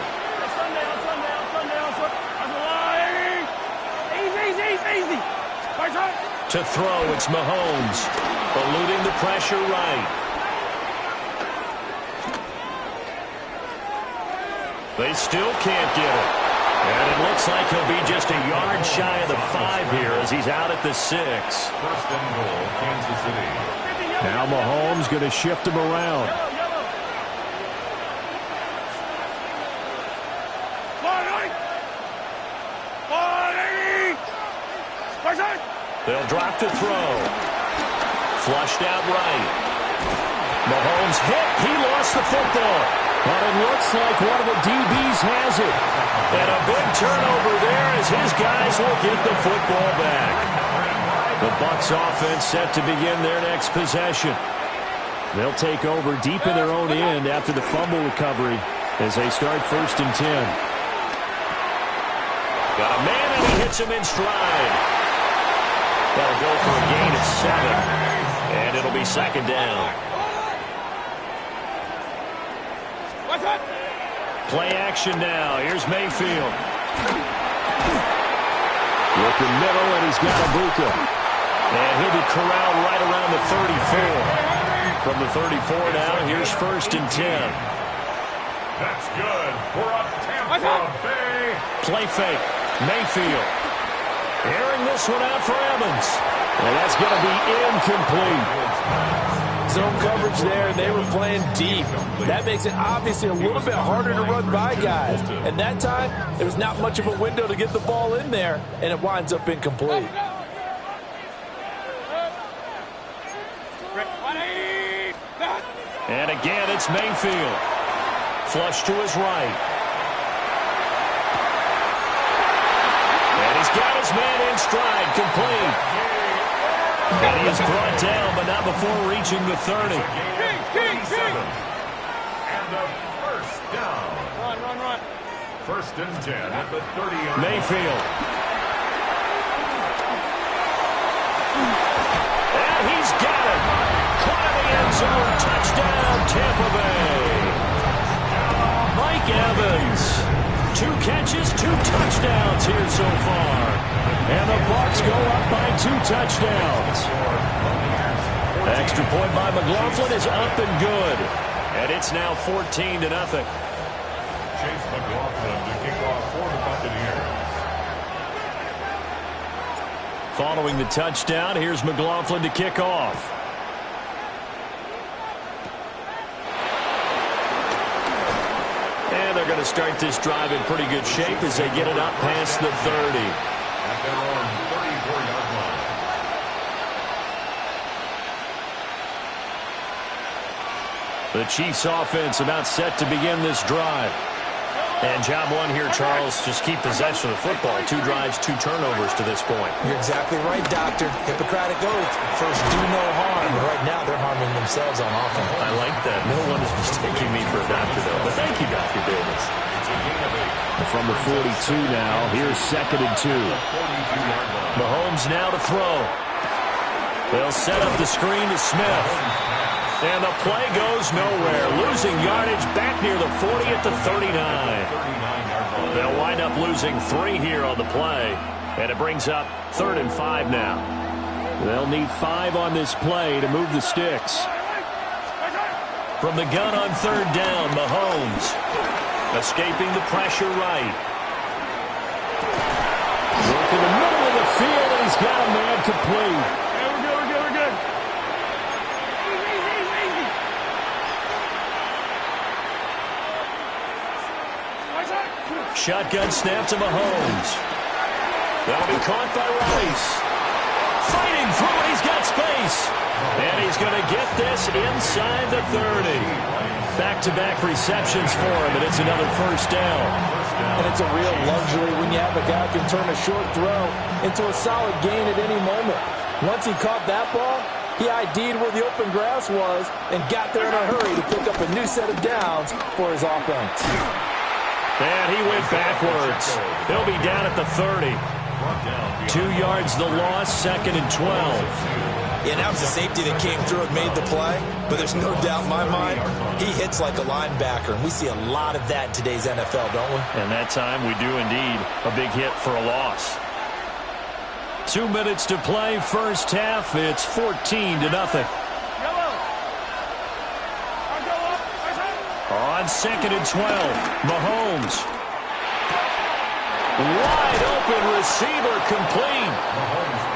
Easy. To throw, it's Mahomes. Eluding the pressure right. They still can't get it. And it looks like he'll be just a yard shy of the 5 here as he's out at the 6. 1st and goal, Kansas City. Now Mahomes going to shift him around. They'll drop to throw. Flushed out right. Mahomes hit. He lost the football. But it looks like one of the DBs has it. And a big turnover there as his guys will get the football back. The Bucs offense set to begin their next possession. They'll take over deep in their own end after the fumble recovery as they start 1st and 10. Got a man and he hits him in stride. That'll go for a gain of 7. And it'll be 2nd down. Play action now. Here's Mayfield. Looking middle, and he's got Ibuka. And he'll be corralled right around the 34. From the 34 now, here's 1st and 10. That's good for a Tampa Bay. Play fake. Mayfield. Airing this one out for Evans. And that's going to be incomplete. Zone coverage there, and they were playing deep. That makes it obviously a little bit harder to run by guys. And that time, there was not much of a window to get the ball in there, and it winds up incomplete. And again, it's Mayfield. Flush to his right. And he's got his man in stride, complete. And he is brought down, but not before reaching the 30. And the first down. Run. 1st and 10 at the 30-yard line. Mayfield. And he's got it. Caught in the end zone. Touchdown, Tampa Bay. Mike Evans. 2 catches, 2 touchdowns here so far. And the Bucs go up by 2 touchdowns. Extra point by McLaughlin is up and good. And it's now 14-0. Chase McLaughlin to kick off for the Buccaneers. Following the touchdown, here's McLaughlin to kick off. And they're going to start this drive in pretty good shape as they get it up past the 30. At their own 34-yard line. The Chiefs offense about set to begin this drive. And job one here, Charles, just keep possession of the football. 2 drives, 2 turnovers to this point. You're exactly right, Doctor. Hippocratic oath. First, do no harm. And right now, they're harming themselves on offense. I like that. No one is mistaking me for a doctor, though. But thank you, Dr. Davis. From the 42 now, here's 2nd and 2. Mahomes now to throw. They'll set up the screen to Smith. And the play goes nowhere. Losing yardage back near the 40 at the 39. They'll wind up losing 3 here on the play. And it brings up 3rd and 5 now. They'll need 5 on this play to move the sticks. From the gun on 3rd down, Mahomes. Escaping the pressure right. Look in the middle of the field, and he's got a man complete. Shotgun snap to Mahomes. That'll be caught by Rice. Fighting through it. He's got space. And he's going to get this inside the 30. Back-to-back receptions for him, and it's another first down. And it's a real luxury when you have a guy who can turn a short throw into a solid gain at any moment. Once he caught that ball, he ID'd where the open grass was and got there in a hurry to pick up a new set of downs for his offense. And he went backwards. He'll be down at the 30. 2 yards the loss, 2nd and 12. Yeah, that was the safety that came through and made the play. But there's no doubt in my mind, he hits like a linebacker. And we see a lot of that in today's NFL, don't we? And that time we do indeed. A big hit for a loss. 2 minutes to play, first half. It's 14-0. On 2nd and 12, Mahomes. Wide open receiver complete.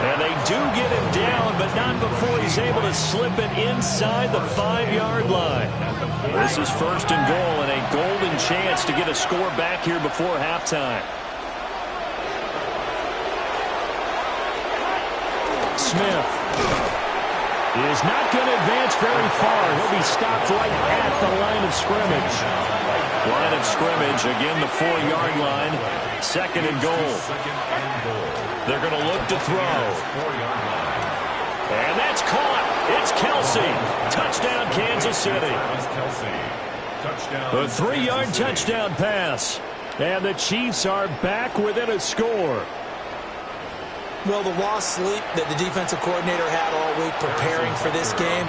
And they do get him down, but not before he's able to slip it inside the 5-yard line. This is 1st and goal and a golden chance to get a score back here before halftime. Smith is not going to advance very far. He'll be stopped right at the line of scrimmage. Line of scrimmage, again the 4-yard line. 2nd and goal. They're going to look to throw. And that's caught. It's Kelsey. Touchdown, Kansas City. A 3-yard touchdown pass. And the Chiefs are back within a score. Well, the lost sleep that the defensive coordinator had all week preparing for this game,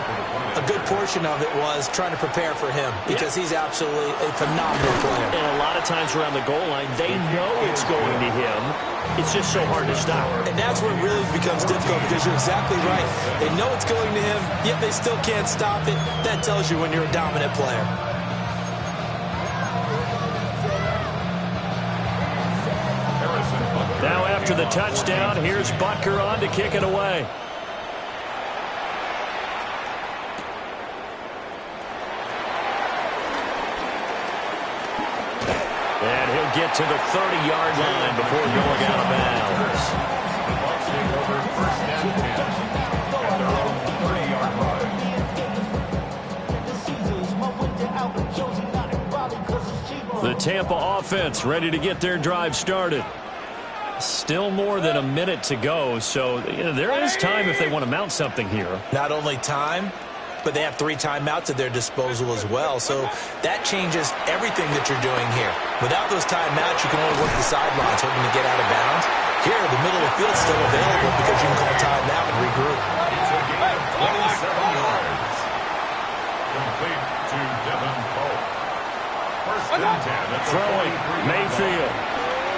a good portion of it was trying to prepare for him because he's absolutely a phenomenal player. And a lot of times around the goal line, they know it's going to him. It's just so hard to stop. And that's where it really becomes difficult because you're exactly right. They know it's going to him, yet they still can't stop it. That tells you when you're a dominant player. Now after the touchdown, here's Butker on to kick it away. And he'll get to the 30-yard line before going out of bounds. The Bucs take over 1st and 10 at their own 30-yard line. The Tampa offense ready to get their drive started. Still more than a minute to go, so there is time if they want to mount something here. Not only time, but they have 3 timeouts at their disposal as well, so that changes everything that you're doing here. Without those timeouts, you can only work the sidelines hoping to get out of bounds. Here, the middle of the field's still available because you can call timeout and regroup. It's a gain of 27 yards. Complete to Devin Pope. 1st and 10. Throwing, Mayfield.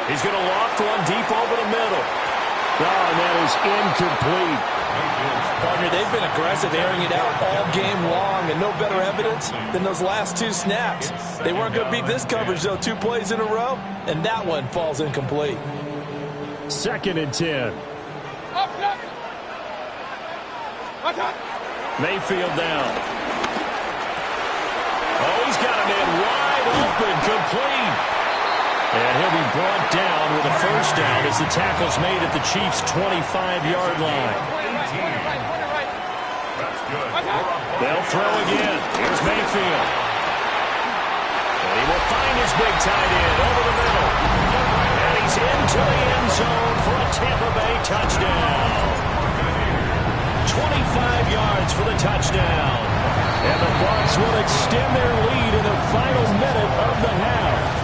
He's going to loft one deep over the middle. Oh, and that is incomplete. Partner, they've been aggressive, airing it out all game long, and no better evidence than those last 2 snaps. They weren't going to beat this coverage, though, 2 plays in a row, and that one falls incomplete. 2nd and 10. Mayfield down. Oh, he's got a man wide open, complete. And he'll be brought down with a first down as the tackle's made at the Chiefs' 25-yard line. They'll throw again. Here's Mayfield. And he will find his big tight end over the middle. And he's into the end zone for a Tampa Bay touchdown. 25 yards for the touchdown. And the Bucs will extend their lead in the final minute of the half.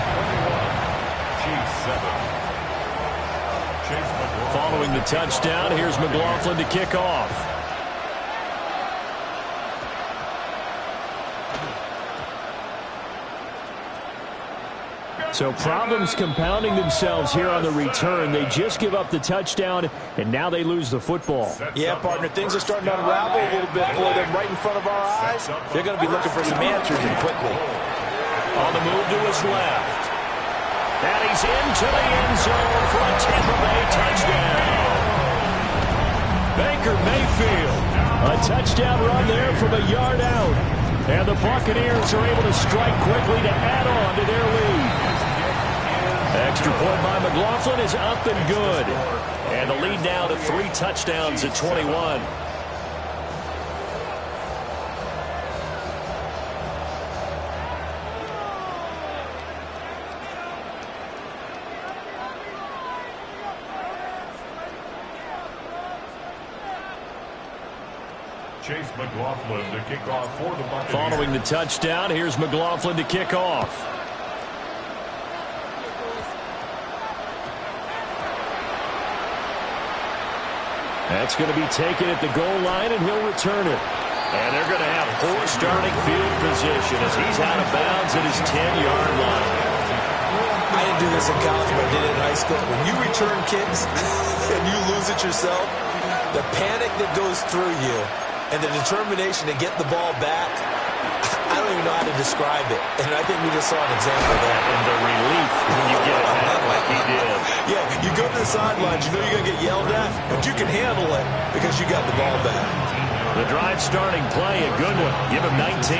Following the touchdown, here's McLaughlin to kick off. So problems compounding themselves here on the return. They just give up the touchdown, and now they lose the football. Yeah, partner, things are starting to unravel a little bit for them right in front of our eyes. They're going to be looking for some answers, and quickly. On the move to his left. And he's into the end zone for a Tampa Bay touchdown. Baker Mayfield. A touchdown run there from a yard out. And the Buccaneers are able to strike quickly to add on to their lead. Extra point by McLaughlin is up and good. And the lead now to 3 touchdowns at 21. Chase McLaughlin to kick off for the Buccaneers. Following the touchdown, here's McLaughlin to kick off. That's going to be taken at the goal line, and he'll return it. And they're going to have poor starting field position as he's out of bounds at his 10-yard line. I didn't do this in college, but I did it in high school. When you return kicks and you lose it yourself, the panic that goes through you and the determination to get the ball back, I don't even know how to describe it. And I think we just saw an example of that. And the relief when you get it back like he did. Yeah, you go to the sidelines, you know you're going to get yelled at, but you can handle it because you got the ball back. The drive starting play, a good one. Give him 19.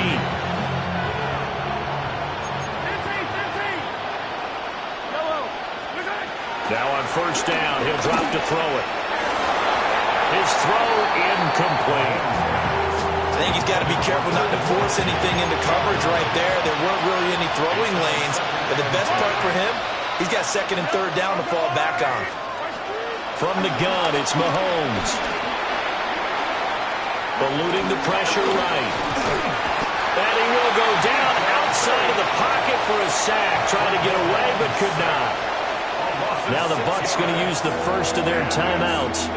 Now on first down, he'll drop to throw it. His throw incomplete. I think he's got to be careful not to force anything into coverage right there. There weren't really any throwing lanes. But the best part for him, he's got 2nd and 3rd down to fall back on. From the gun, it's Mahomes. Eluding the pressure right. And he will go down outside of the pocket for a sack. Trying to get away, but could not. Now the Bucs going to use the first of their timeouts,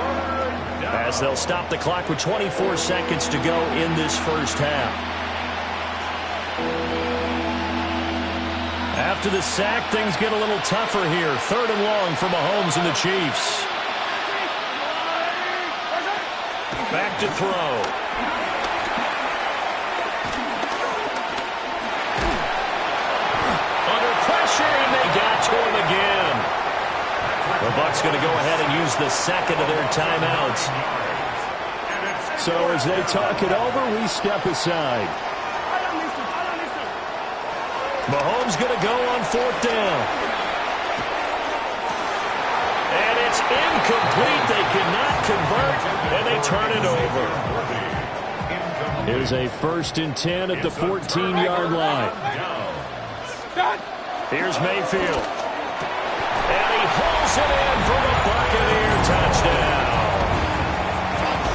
as they'll stop the clock with 24 seconds to go in this first half. After the sack, things get a little tougher here. 3rd and long for Mahomes and the Chiefs. Back to throw. Under pressure, and they got to him again. The Bucs going to go ahead and use the 2nd of their timeouts. So as they talk it over, we step aside. Mahomes going to go on 4th down. And it's incomplete. They cannot convert, and they turn it over. Here's a 1st and 10 at the 14-yard line. Here's Mayfield. And he hauls it in for the Buccaneer touchdown.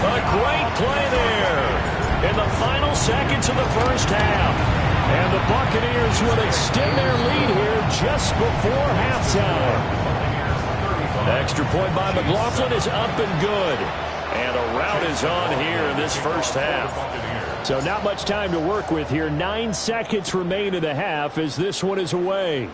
A great play there in the final seconds of the first half. And the Buccaneers will extend their lead here just before halftime. Extra point by McLaughlin is up and good. And a rout is on here in this first half. So not much time to work with here. 9 seconds remain in the half as this one is away.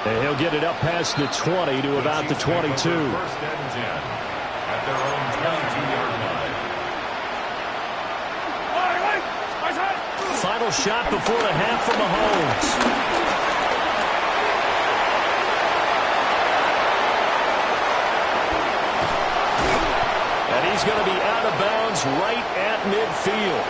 And he'll He'll get it up past the 20 to about the 22. First and 10 at their own 22-yard line. Final shot before the half for Mahomes. He's going to be out of bounds right at midfield.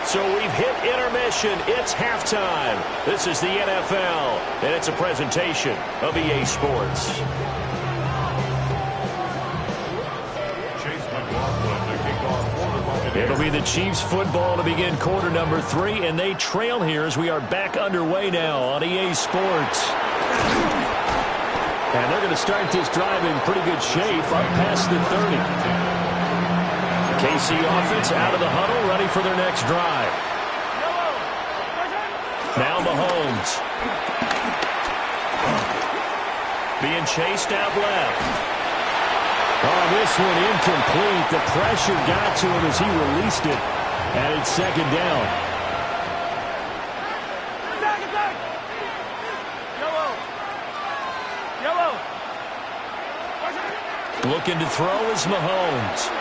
So we've hit intermission. It's halftime. This is the NFL, and it's a presentation of EA Sports. Chase McLaughlin to kick off for the Buccaneers. It'll be the Chiefs football to begin quarter number 3, and they trail here as we are back underway now on EA Sports. And they're going to start this drive in pretty good shape up past the 30. KC offense out of the huddle, ready for their next drive. Now Mahomes. Being chased out left. Oh, this one incomplete. The pressure got to him as he released it. And it's second down. Looking to throw is Mahomes.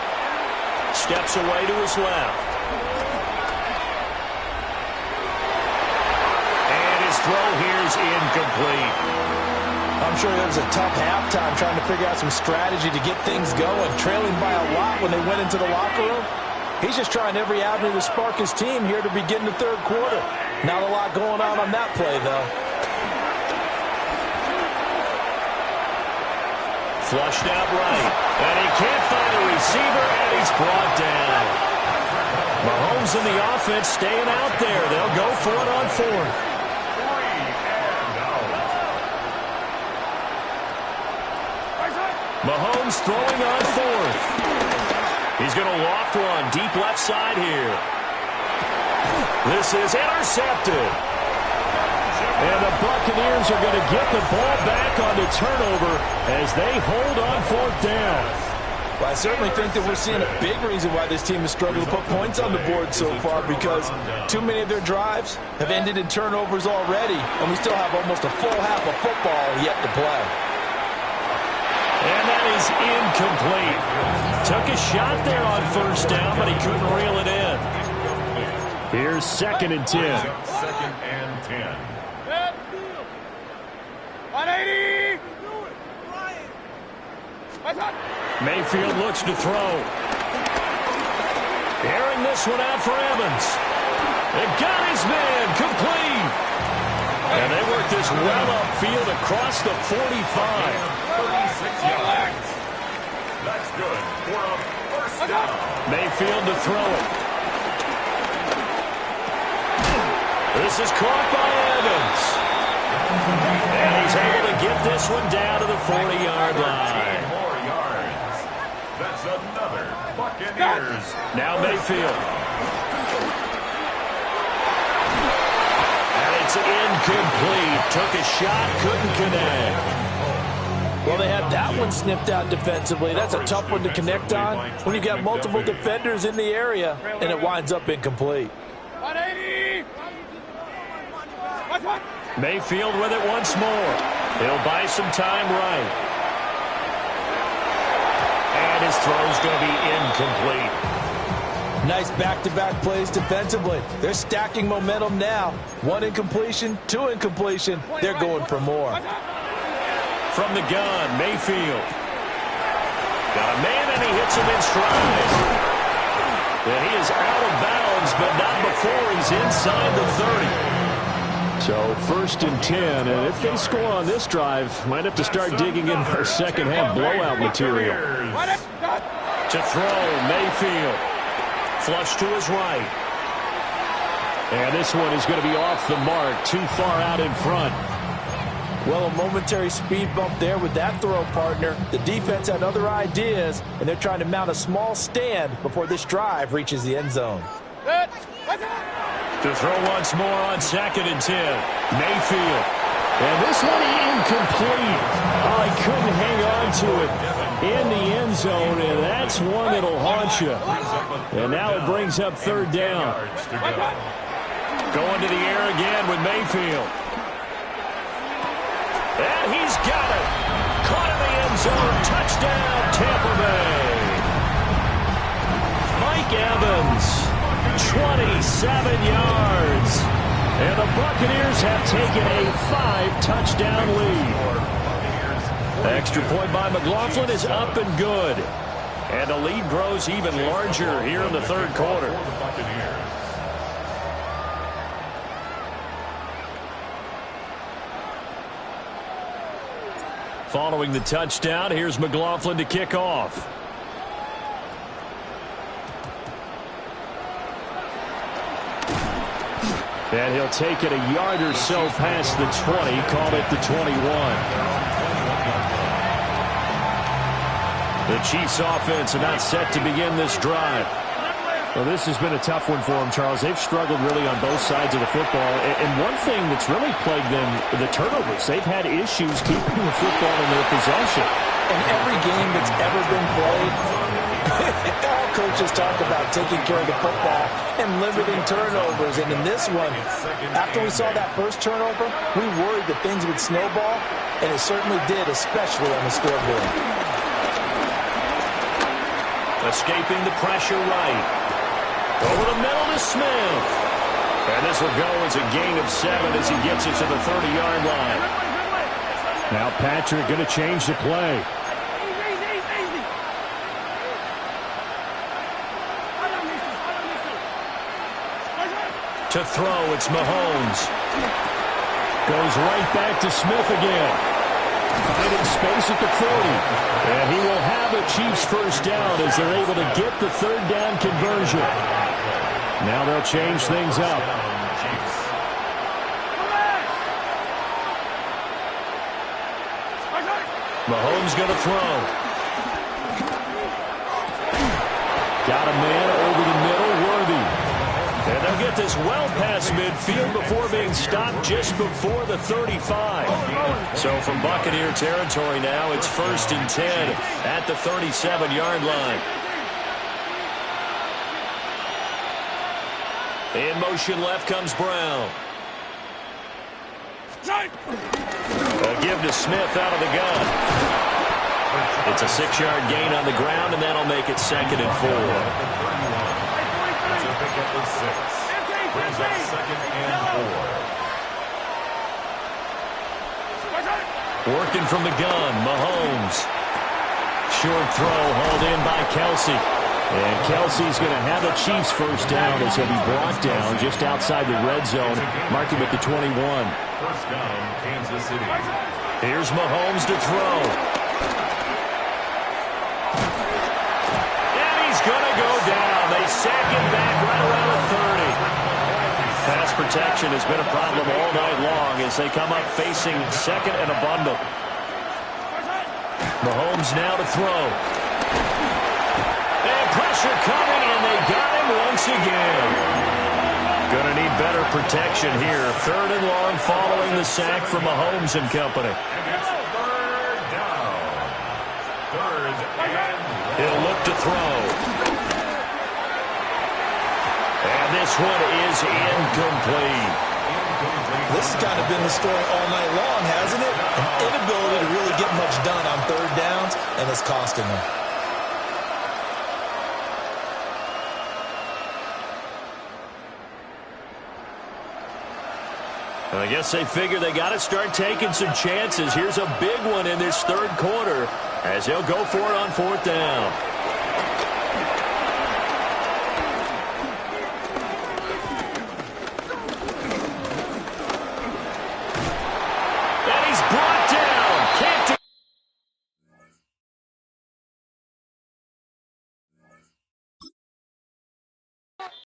Steps away to his left. And his throw here is incomplete. I'm sure that was a tough halftime trying to figure out some strategy to get things going, trailing by a lot when they went into the locker room. He's just trying every avenue to spark his team here to begin the third quarter. Not a lot going on that play, though. Flushed out right. And he can't find a receiver, and he's brought down. Mahomes and the offense staying out there. They'll go for it on fourth. Mahomes throwing on fourth. He's going to loft one deep left side here. This is intercepted. And the Buccaneers are going to get the ball back on the turnover as they hold on fourth down. Well, I certainly think that we're seeing a big reason why this team has struggled to put points on the board so far, because too many of their drives have ended in turnovers already, and we still have almost a full half of football yet to play. And that is incomplete. Took a shot there on first down, but he couldn't reel it in. Here's second and 10. Second and 10. 180! Mayfield looks to throw. Airing this one out for Evans. They got his man complete. And they work this well upfield across the 45. 36 yards. That's good for a first down. Mayfield to throw it. This is caught by Evans. And he's able to get this one down to the 40-yard line. 10 more yards. That's another Buccaneers. Now Mayfield. And it's incomplete. Took a shot, couldn't connect. Well, they had that one snipped out defensively. That's a tough one to connect on when you got multiple defenders in the area, and it winds up incomplete. 180! Mayfield with it once more. He'll buy some time right. And his throw's going to be incomplete. Nice back-to-back plays defensively. They're stacking momentum now. One incompletion, two incompletion. They're going for more. From the gun, Mayfield. Got a man, and he hits him in stride. And he is out of bounds, but not before he's inside the 30. So first and 10, and if they score on this drive, might have to start digging in our second half blowout material. To throw, Mayfield. Flush to his right. And this one is going to be off the mark, too far out in front. Well, a momentary speed bump there with that throw, partner. The defense had other ideas, and they're trying to mount a small stand before this drive reaches the end zone. To throw once more on second and 10. Mayfield. And this one incomplete. Oh, he couldn't hang on to it in the end zone, and that's one that'll haunt you. And now it brings up third down. Going to the air again with Mayfield. And he's got it. Caught in the end zone. Touchdown, Tampa Bay. Mike Evans, 27 yards. And the Buccaneers have taken a 5-touchdown lead. The extra point by McLaughlin is up and good. And the lead grows even larger here in the third quarter. Following the touchdown, here's McLaughlin to kick off. And he'll take it a yard or so past the 20, call it the 21. The Chiefs offense about set to begin this drive. Well, this has been a tough one for them, Charles. They've struggled really on both sides of the football. And one thing that's really plagued them, the turnovers. They've had issues keeping the football in their possession. In every game that's ever been played, all coaches talk about taking care of the football and limiting turnovers. And in this one, after we saw that first turnover, we worried that things would snowball, and it certainly did, especially on the scoreboard. Escaping the pressure right. Over the middle to Smith. And this will go as a gain of 7 as he gets it to the 30-yard line. Now Patrick going to change the play. To throw, it's Mahomes. Goes right back to Smith again. Finding space at the 40. And he will have a Chiefs first down as they're able to get the third down conversion. Now they'll change things up. Mahomes going to throw. Got a man over the middle, Worthy. And they'll get this well past midfield before being stopped just before the 35. So from Buccaneer territory now, it's 1st and 10 at the 37-yard line. In motion left comes Brown. A give to Smith out of the gun. It's a 6-yard gain on the ground, and that'll make it 2nd and 4. Pick up the 6. Brings up 2nd and 4. Working from the gun, Mahomes. Short throw hauled in by Kelsey. And Kelsey's going to have a Chiefs first down as he'll be brought down just outside the red zone. Mark him at the 21. First down, Kansas City. Here's Mahomes to throw. And he's going to go down. They sack him back right around the 30. Pass protection has been a problem all night long as they come up facing 2nd and a bundle. Mahomes now to throw. And pressure coming, and they got him once again. Going to need better protection here. 3rd and long following the sack from Mahomes and company. And it's 3rd down. 3rd and he'll look to throw. And this one is incomplete. This has kind of been the story all night long, hasn't it? An inability to really get much done on 3rd downs, and it's costing them. I guess they figure they got to start taking some chances. Here's a big one in this 3rd quarter as they'll go for it on 4th down.